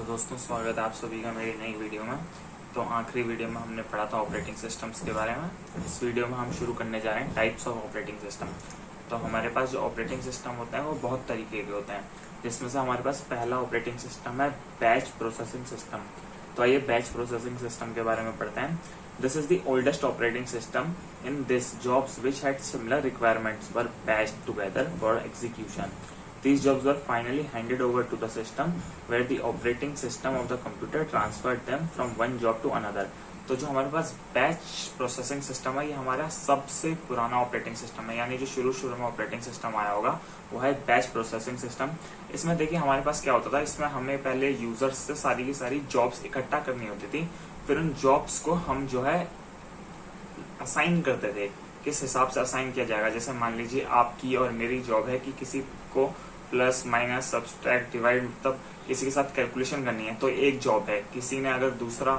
दोस्तों स्वागत है आप सभी का मेरी नई वीडियो में। तो आखिरी वीडियो में हमने पढ़ा था ऑपरेटिंग सिस्टम्स के बारे में। इस वीडियो में हम शुरू करने जा रहे हैं टाइप्स ऑफ ऑपरेटिंग सिस्टम। तो हमारे पास जो ऑपरेटिंग सिस्टम होते हैं वो बहुत तरीके के होते हैं, जिसमें से हमारे पास पहला ऑपरेटिंग सिस्टम है बैच प्रोसेसिंग सिस्टम। तो आइए बैच प्रोसेसिंग सिस्टम के बारे में पढ़ते हैं। This is the oldest operating system in this jobs which had similar requirements were batched together for execution. These jobs were finally handed over to the system where the operating system of the computer transferred them from one job to another. तो जो हमारे पास batch processing system है ये हमारा सबसे पुराना operating system है, यानी जो शुरू में ऑपरेटिंग सिस्टम आया होगा वो है बैच प्रोसेसिंग सिस्टम। इसमें देखिए हमारे पास क्या होता था, इसमें हमें पहले यूजर्स से सारी की सारी जॉब्स इकट्ठा करनी होती थी। फिर उन जॉब्स को हम जो है असाइन करते थे, किस हिसाब से असाइन किया जाएगा। जैसे मान लीजिए आपकी और मेरी जॉब है कि किसी को प्लस माइनस सब्सट्रैक्ट डिवाइड मतलब किसी के साथ कैलकुलेशन करनी है, तो एक जॉब है। किसी ने अगर दूसरा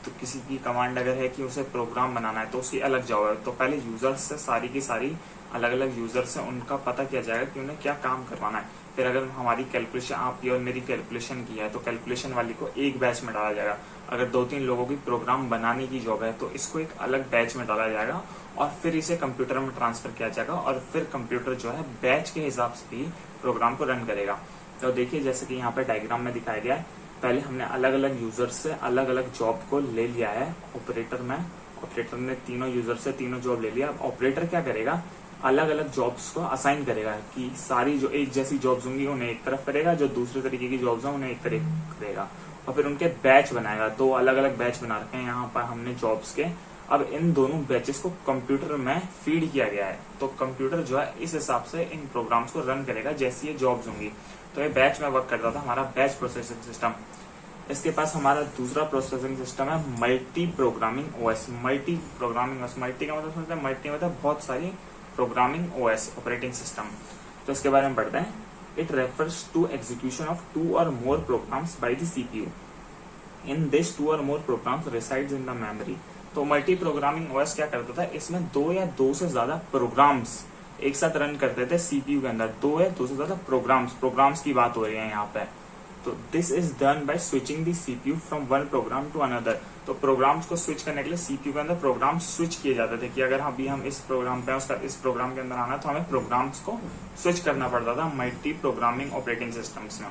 तो किसी की कमांड अगर है कि उसे प्रोग्राम बनाना है तो उसकी अलग जॉब है। तो पहले यूजर्स से सारी की सारी अलग अलग यूजर से उनका पता किया जाएगा कि उन्हें क्या काम करवाना है। फिर अगर हमारी कैलकुलेशन आपकी और मेरी कैलकुलेशन की है तो कैलकुलेशन वाली को एक बैच में डाला जाएगा। अगर 2-3 लोगों की प्रोग्राम बनाने की जॉब है तो इसको एक अलग बैच में डाला जाएगा और फिर इसे कंप्यूटर में ट्रांसफर किया जाएगा और फिर कंप्यूटर जो है बैच के हिसाब से भी प्रोग्राम को रन करेगा। तो देखिए जैसे कि यहाँ पे डायग्राम में दिखाया गया है, पहले हमने अलग अलग यूजर से अलग अलग जॉब को ले लिया है ऑपरेटर में। ऑपरेटर ने तीनों यूजर से तीनों जॉब ले लिया। अब ऑपरेटर क्या करेगा, अलग अलग जॉब्स को असाइन करेगा कि सारी जो एक जैसी जॉब्स होंगी उन्हें एक तरफ करेगा, जो दूसरे तरीके की जॉब्स हैं उन्हें एक तरफ करेगा और फिर उनके बैच बनाएगा। 2 अलग अलग बैच बना रखे हैं यहाँ पर हमने जॉब्स के। अब इन दोनों बैचेस को कंप्यूटर में फीड किया गया है, तो कंप्यूटर जो है इस हिसाब से इन प्रोग्राम्स को रन करेगा जैसी ये जॉब्स होंगी। तो ये बैच में वर्क करता था हमारा बैच प्रोसेसिंग सिस्टम। इसके पास हमारा दूसरा प्रोसेसिंग सिस्टम है multi programming OS. Multi programming OS, multi का मतलब समझते हैं, मल्टी मतलब बहुत सारी प्रोग्रामिंग ओएस ऑपरेटिंग सिस्टम। तो इसके बारे में पढ़ते हैं। It refers to execution of 2 or more programs by the CPU. In this 2 or more programs resides in the memory. तो मल्टी प्रोग्रामिंग ओएस क्या करता था, इसमें 2 या 2 से ज्यादा प्रोग्राम्स एक साथ रन करते थे सीपीयू के अंदर। 2 या 2 से ज्यादा प्रोग्राम्स की बात हो रही है यहाँ पे। तो this is done by switching the CPU from one program to another. तो प्रोग्राम्स को स्विच करने के लिए सीपीयू के अंदर प्रोग्राम स्विच किए जाते थे कि अगर अभी हम इस प्रोग्राम पे उसका इस प्रोग्राम के अंदर आना तो हमें प्रोग्राम्स को स्विच करना पड़ता था मल्टी प्रोग्रामिंग ऑपरेटिंग सिस्टम्स में।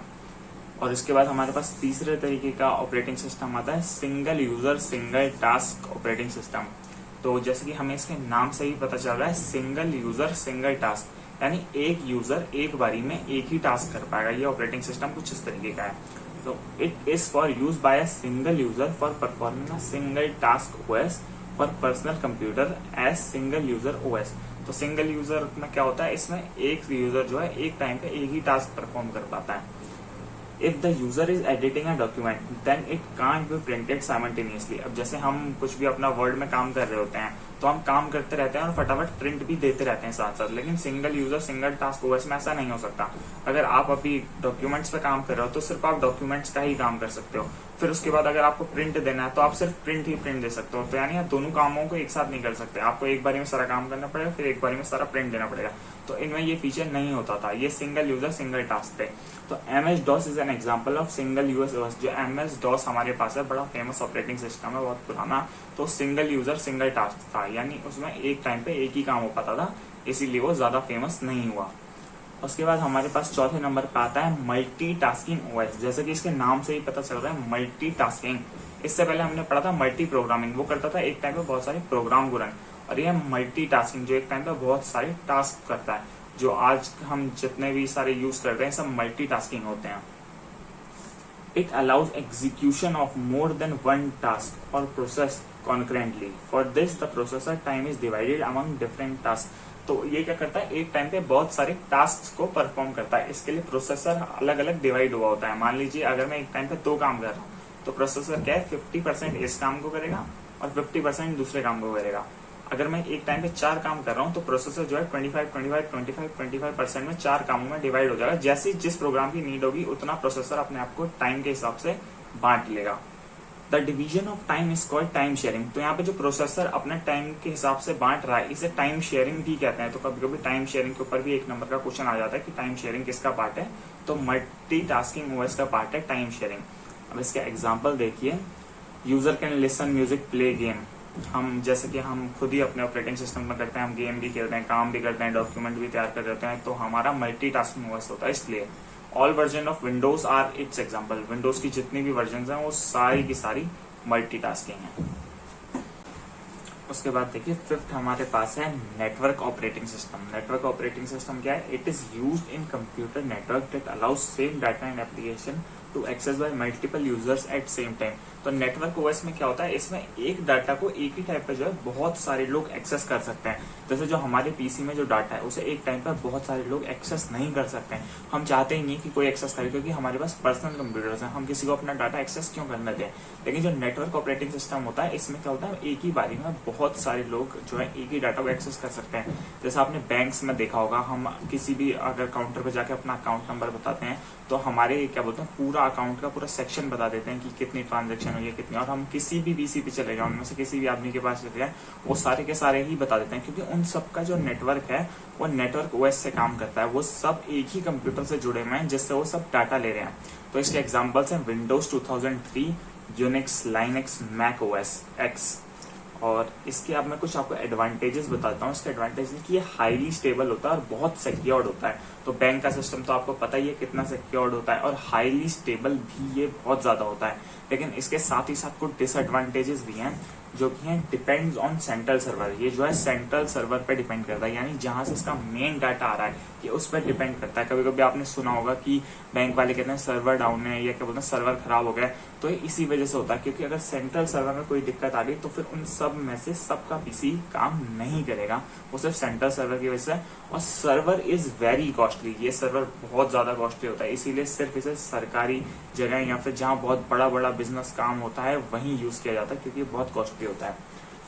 और इसके बाद हमारे पास तीसरे तरीके का ऑपरेटिंग सिस्टम आता है single user single task operating system. तो जैसे कि हमें इसके नाम से ही पता चल रहा है, सिंगल यूजर सिंगल टास्क, यानी एक यूजर एक बारी में एक ही टास्क कर पाएगा। ये ऑपरेटिंग सिस्टम कुछ इस तरीके का है। तो it is for use by a single user for performing a single task OS for personal computer as single user OS. तो सिंगल यूजर में क्या होता है, इसमें एक यूजर जो है एक टाइम पे एक ही टास्क परफॉर्म कर पाता है। If the user is editing a document, then it can't be printed simultaneously. अब जैसे हम कुछ भी अपना वर्ड में काम कर रहे होते हैं तो हम काम करते रहते हैं और फटाफट प्रिंट भी देते रहते हैं साथ साथ, लेकिन single user single task OS में ऐसा नहीं हो सकता। अगर आप अभी डॉक्यूमेंट्स पे काम कर रहे हो तो सिर्फ आप डॉक्यूमेंट्स का ही काम कर सकते हो। फिर उसके बाद अगर आपको प्रिंट देना है तो आप सिर्फ प्रिंट ही प्रिंट दे सकते हो। तो यानी आप दोनों कामों को एक साथ नहीं कर सकते, आपको एक बारी में सारा काम करना पड़ेगा फिर एक बारी में सारा प्रिंट देना पड़ेगा। तो इनमें ये फीचर नहीं होता था, ये सिंगल यूजर सिंगल टास्क थे। तो MS DOS is an example of single user OS. जो MS DOS हमारे पास है, बड़ा फेमस ऑपरेटिंग सिस्टम है, बहुत पुराना। तो सिंगल यूजर सिंगल टास्क था, यानी उसमें एक टाइम पे एक ही काम हो पाता था, इसीलिए वो ज्यादा फेमस नहीं हुआ। उसके बाद हमारे पास चौथे नंबर पे आता है मल्टीटास्किंग ओएस। जैसे कि इसके नाम से ही पता चल रहा है मल्टीटास्किंग। इससे पहले हमने पढ़ा था मल्टी प्रोग्रामिंग, वो करता था एक टाइम पे बहुत सारे प्रोग्राम को रन, और यह मल्टीटास्किंग जो एक टाइम पे बहुत सारे टास्क करता है। जो आज हम जितने भी सारे यूज करते हैं सब मल्टीटास्किंग होते हैं। It allows execution of more than one task और process concurrently. For this the processor time is divided among different task. तो ये क्या करता है, एक टाइम पे बहुत सारे टास्क को परफॉर्म करता है। इसके लिए प्रोसेसर अलग अलग डिवाइड हुआ होता है। मान लीजिए अगर मैं एक टाइम पे 2 काम कर रहा हूँ तो प्रोसेसर क्या है 50% इस काम को करेगा और 50% दूसरे काम को करेगा। अगर मैं एक टाइम पे 4 काम कर रहा हूँ तो प्रोसेसर जो है 25% में 4 कामों में डिवाइड हो जाएगा। जैसी जिस प्रोग्राम की नीड होगी उतना प्रोसेसर अपने आप को टाइम के हिसाब से बांट लेगा। The division of time is called time sharing. तो यहाँ पे जो प्रोसेसर अपने टाइम के हिसाब से बांट रहा है इसे टाइम शेयरिंग भी कहते हैं। तो कभी कभी टाइम शेयरिंग के ऊपर भी 1 नंबर का क्वेश्चन आ जाता है कि टाइम शेयरिंग किसका पार्ट है। तो मल्टीटास्किंग ओएस का पार्ट है टाइम शेयरिंग। अब इसके एग्जाम्पल देखिए, user can listen music, play game. हम जैसे कि हम खुद ही अपने ऑपरेटिंग सिस्टम में करते हैं, हम गेम भी खेलते हैं, काम भी करते हैं, डॉक्यूमेंट भी तैयार कर देते हैं, तो हमारा मल्टीटास्किंग ओएस होता है। इसलिए all version of Windows are its example. Windows की जितनी भी वर्जन हैं वो सारी की सारी मल्टीटास्किंग है। उसके बाद देखिए फिफ्थ हमारे पास है network operating system. Network operating system क्या है? It is used in computer network that allows same data and application to access by multiple users at same time. तो नेटवर्क ओएस में क्या होता है, इसमें एक डाटा को एक ही टाइम पे जो है बहुत सारे लोग एक्सेस कर सकते हैं। जैसे जो हमारे पीसी में जो डाटा है उसे एक टाइम पर बहुत सारे लोग एक्सेस नहीं कर सकते हैं। हम चाहते ही नहीं कि कोई एक्सेस करे, क्योंकि हमारे पास पर्सनल कंप्यूटर्स हैं, हम किसी को अपना डाटा एक्सेस क्यों करने दें। लेकिन जो नेटवर्क ऑपरेटिंग सिस्टम होता है इसमें क्या होता है, एक ही बारी में बहुत सारे लोग जो है एक ही डाटा को एक्सेस कर सकते हैं। जैसे आपने बैंक्स में देखा होगा, हम किसी भी अगर काउंटर पर जाके अपना अकाउंट नंबर बताते हैं तो हमारे क्या बोलते हैं पूरा अकाउंट का पूरा सेक्शन बता देते हैं कि कितनी ट्रांजेक्शन हुई है कितनी, और हम किसी भी बीसी पे चले जाए, उनमें से किसी भी आदमी के पास चले जाए, वो सारे के सारे ही बता देते हैं, क्योंकि उन सब का जो नेटवर्क है वो नेटवर्क ओएस से काम करता है। वो सब एक ही कंप्यूटर से जुड़े हुए हैं जिससे वो सब डाटा ले रहे हैं। तो इसके एग्जाम्पल्स हैं Windows 2003, Unix, Linux, Mac OS X. और इसके अब मैं कुछ आपको एडवांटेजेस बताता हूँ। इसका एडवांटेज है कि ये हाईली स्टेबल होता है और बहुत सिक्योर्ड होता है। तो बैंक का सिस्टम तो आपको पता ही है कितना सिक्योर्ड होता है, और हाईली स्टेबल भी ये बहुत ज्यादा होता है। लेकिन इसके साथ ही साथ कुछ डिसएडवांटेजेस भी हैं, जो कि हैं डिपेंड्स ऑन सेंट्रल सर्वर। ये जो है सेंट्रल सर्वर पे डिपेंड करता है, यानी जहां से इसका मेन डाटा आ रहा है ये उस पर डिपेंड करता है। कभी कभी आपने सुना होगा कि बैंक वाले कहते हैं सर्वर डाउन है या क्या बोलते हैं सर्वर खराब हो गया, तो ये इसी वजह से होता है, क्योंकि अगर सेंट्रल सर्वर में कोई दिक्कत आ गई तो फिर उन सब में से सबका पीसी काम नहीं करेगा, वो सिर्फ सेंट्रल सर्वर की वजह से। और सर्वर इज वेरी कॉस्टली, ये सर्वर बहुत ज्यादा कॉस्टली होता है, इसीलिए सिर्फ इसे सरकारी जगह या फिर जहाँ बहुत बड़ा बड़ा बिजनेस काम होता है वहीं यूज किया जाता है, क्योंकि बहुत कॉस्टली होता है।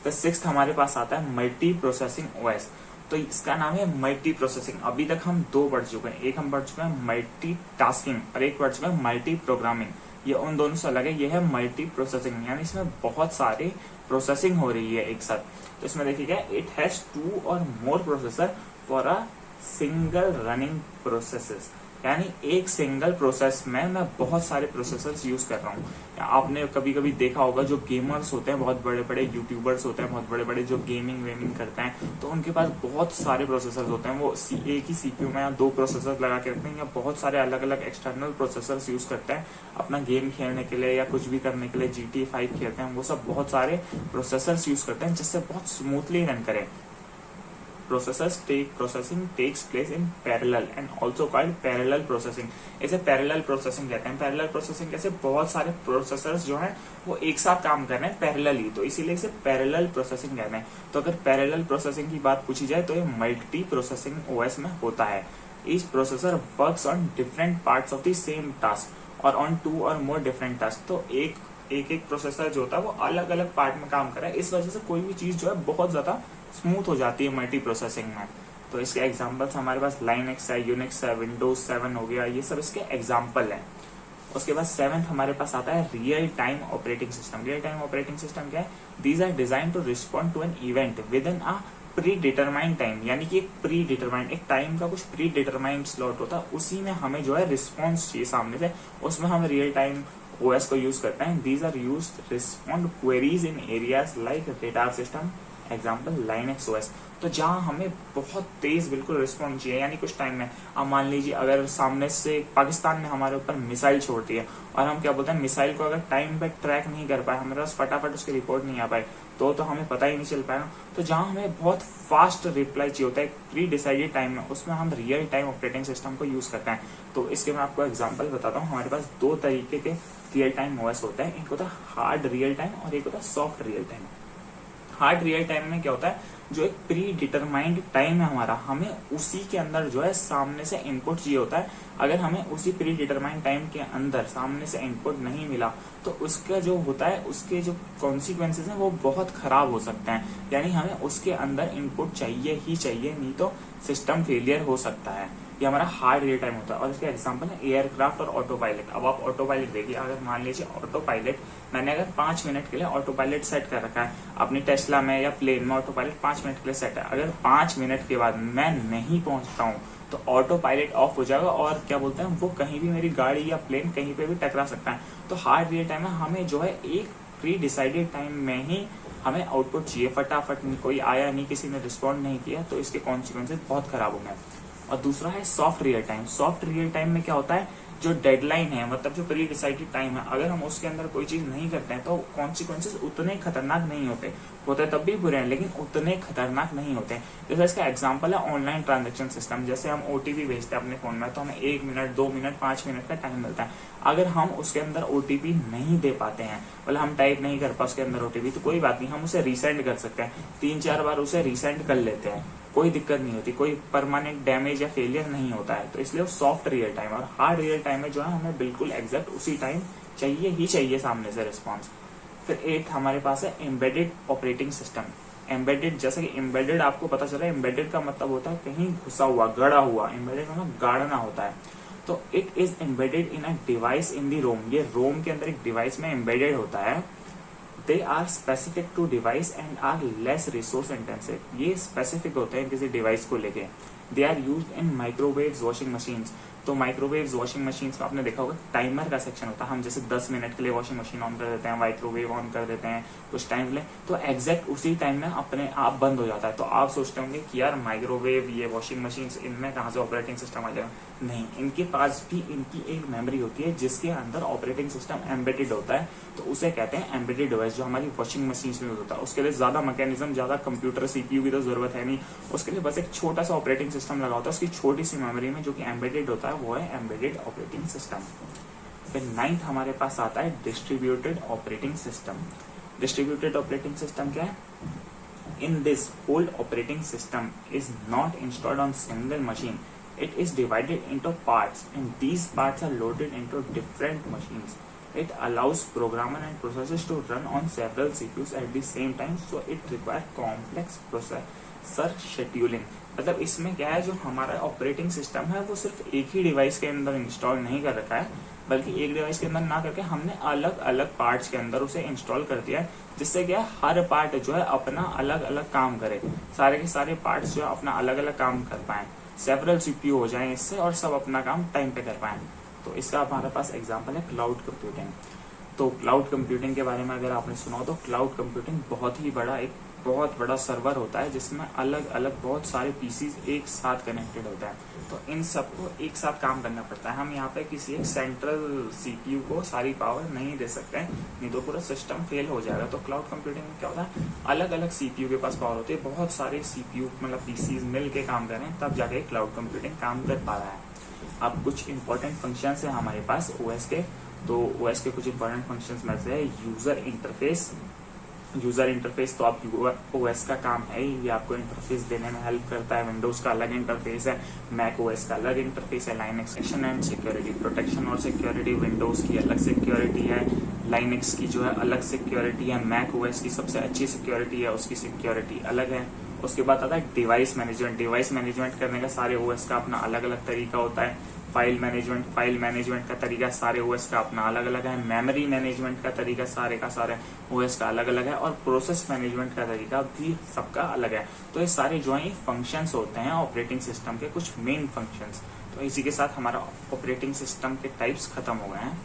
तो सिक्स्थ हमारे पास आता है मल्टी प्रोसेसिंग ओएस। तो इसका नाम है मल्टी प्रोसेसिंग। अभी तक हम दो पढ़ चुके हैं, एक हम पढ़ चुके हैं मल्टी टास्किंग और एक पढ़ चुके हैं मल्टी प्रोग्रामिंग। ये उन दोनों से अलग है, ये है मल्टी प्रोसेसिंग, यानी इसमें बहुत सारे प्रोसेसिंग हो रही है एक साथ। तो इसमें देखिएगा इट हैज 2 और more processor for a single running processes, यानी एक सिंगल प्रोसेस में मैं बहुत सारे प्रोसेसर्स यूज कर रहा हूँ। आपने कभी कभी देखा होगा जो गेमर्स होते हैं, बहुत बड़े बड़े यूट्यूबर्स होते हैं, बहुत बड़े बड़े जो गेमिंग वेमिंग करते हैं, तो उनके पास बहुत सारे प्रोसेसर्स होते हैं। वो एक ही सीपीयू में या 2 प्रोसेसर्स लगा के रखते हैं, या बहुत सारे अलग अलग एक्सटर्नल प्रोसेसर्स यूज करते हैं अपना गेम खेलने के लिए या कुछ भी करने के लिए। GTA 5 खेलते हैं, वो सब बहुत सारे प्रोसेसर्स यूज करते हैं जिससे बहुत स्मूथली रन करें। Processing takes place in parallel and also called parallel processing। इसे parallel processing कहते हैं। parallel processing कैसे, बहुत सारे प्रोसेसर्स जो हैं वो एक साथ काम कर रहे हैं पैरेलली, तो इसीलिए इसे parallel processing कहते हैं। तो अगर parallel processing की बात पूछी जाए तो ये मल्टी प्रोसेसिंग ओएस में होता है। Each processor works on different parts of the same task और on 2 or more different tasks। तो एक प्रोसेसर जो होता है वो अलग अलग पार्ट में काम कर रहा है, इस वजह से कोई भी चीज जो है बहुत ज्यादा स्मूथ हो जाती है मल्टी प्रोसेसिंग में। तो इसके एग्जांपल्स हमारे पास लाइनक्स है, यूनिक्स है, विंडोज 7 हो गया, ये सब इसके एग्जांपल हैं। उसके बाद 7th हमारे पास आता है real time operating system. Real time operating system क्या है? These are design to respond to an event within a predetermined time, यानी कि एक प्री डिटरमाइंड एक टाइम का कुछ प्री डिटरमाइंड स्लॉट होता है, उसी में हमें जो है रिस्पॉन्स चाहिए सामने से, उसमें हम रियल टाइम ओएस को यूज करते हैं। These are used to respond queries in areas like radar system, example Linux OS. तो जहां हमें बहुत तेज बिल्कुल रिस्पॉन्स चाहिए, यानी कुछ टाइम में, अब मान लीजिए अगर सामने से पाकिस्तान ने हमारे ऊपर मिसाइल छोड़ दी है और हम क्या बोलते हैं मिसाइल को अगर टाइम पे ट्रैक नहीं कर पाए, हमारे पास फटाफट उसकी रिपोर्ट नहीं आ पाए, तो हमें पता ही नहीं चल पाएगा। तो जहां हमें बहुत फास्ट रिप्लाई चाहिए होता है प्री डिसाइडेड टाइम में, उसमें हम रियल टाइम ऑपरेटिंग सिस्टम को यूज करते हैं। तो इसके मैं आपको एग्जाम्पल बताता हूँ। हमारे पास 2 तरीके के रियल टाइम ओएस होता है, एक होता है हार्ड रियल टाइम और एक होता है soft real time. Hard real time में क्या होता है, जो एक प्री डिटरमाइंड टाइम है हमारा, हमें उसी के अंदर जो है सामने से इनपुट चाहिए होता है। अगर हमें उसी प्री डिटरमाइंड टाइम के अंदर सामने से इनपुट नहीं मिला तो उसका जो होता है, उसके जो कॉन्सिक्वेंसेस हैं वो बहुत खराब हो सकते हैं, यानी हमें उसके अंदर इनपुट चाहिए ही चाहिए, नहीं तो सिस्टम फेलियर हो सकता है। ये हमारा हार्ड रियल टाइम होता है। और इसके एग्जांपल है एयरक्राफ्ट और ऑटो पायलट। अब आप ऑटो पायलट देखिए, अगर मान लीजिए ऑटो पायलट मैंने अगर 5 मिनट के लिए ऑटो पायलट सेट कर रखा है अपनी टेस्ला में या प्लेन में, ऑटो पायलट 5 मिनट के लिए सेट है, अगर 5 मिनट के बाद मैं नहीं पहुंचता हूँ तो ऑटो पायलट ऑफ हो जाएगा और क्या बोलते हैं वो कहीं भी मेरी गाड़ी या प्लेन कहीं पे भी टकरा सकता है। तो हार्ड रियल टाइम में हमें जो है एक प्री डिसाइडेड टाइम में ही हमें आउटपुट चाहिए, फटाफट कोई आया नहीं, किसी ने रिस्पॉन्ड नहीं किया तो इसके कॉन्सिक्वेंसेज बहुत खराब होंगे। और दूसरा है soft real time. Soft real time में क्या होता है, जो डेडलाइन है मतलब जो प्री डिसाइडेड टाइम है, अगर हम उसके अंदर कोई चीज नहीं करते हैं तो कॉन्सिक्वेंसेज उतने खतरनाक नहीं होते तब भी बुरे हैं लेकिन उतने खतरनाक नहीं होते। जैसे इसका एग्जांपल है ऑनलाइन ट्रांजैक्शन सिस्टम। जैसे हम ओटीपी भेजते हैं अपने फोन में तो हमें 1 मिनट 2 मिनट 5 मिनट का टाइम मिलता है। अगर हम उसके अंदर ओटीपी नहीं दे पाते हैं, मतलब हम टाइप नहीं कर पाते उसके अंदर ओटीपी, तो कोई बात नहीं, हम उसे रीसेंड कर सकते हैं। 3-4 बार उसे रीसेंड कर लेते हैं, कोई दिक्कत नहीं होती, कोई परमानेंट डैमेज या फेलियर नहीं होता है। तो इसलिए वो सॉफ्ट रियल टाइम और हार्ड रियल टाइम में जो है हमें बिल्कुल एग्जैक्ट उसी टाइम चाहिए ही चाहिए सामने से रिस्पॉन्स। फिर 8 हमारे पास है एम्बेडेड ऑपरेटिंग सिस्टम। एम्बेडेड, जैसे कि एम्बेडेड आपको पता चला, एम्बेडेड का मतलब होता है कहीं घुसा हुआ, गड़ा हुआ। एम्बेडेड मतलब गाड़ना होता है। तो it is embedded in a device in the ROM. ये रोम के अंदर एक डिवाइस में एम्बेडेड होता है। They are specific to device and are less resource intensive. ये स्पेसिफिक होते हैं किसी डिवाइस को लेके। They are used in microwave washing machines. तो माइक्रोवेव वॉशिंग मशीन में आपने देखा होगा टाइमर का सेक्शन होता है। हम जैसे 10 मिनट के लिए वॉशिंग मशीन ऑन कर देते हैं, माइक्रोवेव ऑन कर देते हैं कुछ टाइम के लिए, तो एग्जैक्ट उसी टाइम में अपने आप बंद हो जाता है। तो आप सोचते होंगे कि यार माइक्रोवेव, ये वॉशिंग मशीन, इनमें कहाँ से ऑपरेटिंग सिस्टम आ जाएगा। नहीं, इनके पास भी इनकी एक मेमोरी होती है जिसके अंदर ऑपरेटिंग सिस्टम एम्बेडेड होता है। तो उसे कहते हैं एम्बेडेड डिवाइस, जो हमारी वॉशिंग मशीन में होता है। उसके लिए ज्यादा मैकेनिज्म, ज्यादा कंप्यूटर सीपीयू की तो जरूरत है नहीं, उसके लिए बस एक छोटा सा ऑपरेटिंग सिस्टम लगा होता है उसकी छोटी सी मेमोरी में, जो कि एम्बेडेड होता है, वो है एम्बेडेड ऑपरेटिंग सिस्टम। फिर 9th हमारे पास आता है distributed operating system. Distributed operating system क्या है? In this whole operating system is not installed on single machine, it is divided into parts and these parts are loaded into different machines. It allows programmer and processors to run on several CPUs at the same time, so it requires complex processor scheduling. मतलब इसमें क्या है, जो हमारा operating system है वो सिर्फ एक ही डिवाइस के अंदर इंस्टॉल नहीं कर रखा है, बल्कि एक डिवाइस के अंदर ना करके हमने अलग अलग पार्ट्स के अंदर उसे इंस्टॉल कर दिया है, जिससे क्या हर पार्ट जो है अपना अलग अलग काम करे, सारे के सारे पार्ट्स जो है अपना अलग अलग काम कर पाए, सेवरल सीपीयू हो जाए इससे और सब अपना काम टाइम पे कर पाए। तो इसका हमारे पास एग्जांपल है क्लाउड कंप्यूटिंग। तो क्लाउड कंप्यूटिंग के बारे में अगर आपने सुना हो तो क्लाउड कंप्यूटिंग बहुत बड़ा सर्वर होता है जिसमें अलग अलग बहुत सारे पीसीज एक साथ कनेक्टेड होता है। तो इन सबको एक साथ काम करना पड़ता है। हम यहाँ पे किसी एक सेंट्रल सीपीयू को सारी पावर नहीं दे सकते हैं, नहीं तो पूरा सिस्टम फेल हो जाएगा। तो क्लाउड कंप्यूटिंग में क्या होता है, अलग अलग सीपीयू के पास पावर होती है, बहुत सारे सीपीयू मतलब पीसीज मिल के काम कर रहे हैं, तब जाके क्लाउड कंप्यूटिंग काम कर पा रहा है। अब कुछ इंपॉर्टेंट फंक्शंस है हमारे पास ओएस के। तो ओएस के कुछ इंपॉर्टेंट फंक्शंस में से है यूजर इंटरफेस। यूजर इंटरफेस तो आप ओएस का काम है, ये आपको इंटरफेस देने में हेल्प करता है। विंडोज का अलग इंटरफेस है, मैक ओएस का अलग इंटरफेस है। लाइनक्स एंड सिक्योरिटी, प्रोटेक्शन और सिक्योरिटी, विंडोज की अलग सिक्योरिटी है, लाइनक्स की जो है अलग सिक्योरिटी है, मैक ओएस की सबसे अच्छी सिक्योरिटी है, उसकी सिक्योरिटी अलग है। उसके बाद आता है डिवाइस मैनेजमेंट। डिवाइस मैनेजमेंट करने का सारे ओएस का अपना अलग अलग तरीका होता है। फाइल मैनेजमेंट का तरीका सारे ओएस का अपना अलग अलग है। मेमोरी मैनेजमेंट का तरीका सारे का सारे ओएस का अलग अलग है, और प्रोसेस मैनेजमेंट का तरीका भी सबका अलग है। तो ये सारे जो है फंक्शंस होते हैं ऑपरेटिंग सिस्टम के, कुछ मेन फंक्शंस। तो इसी के साथ हमारा ऑपरेटिंग सिस्टम के टाइप्स खत्म हो गए हैं।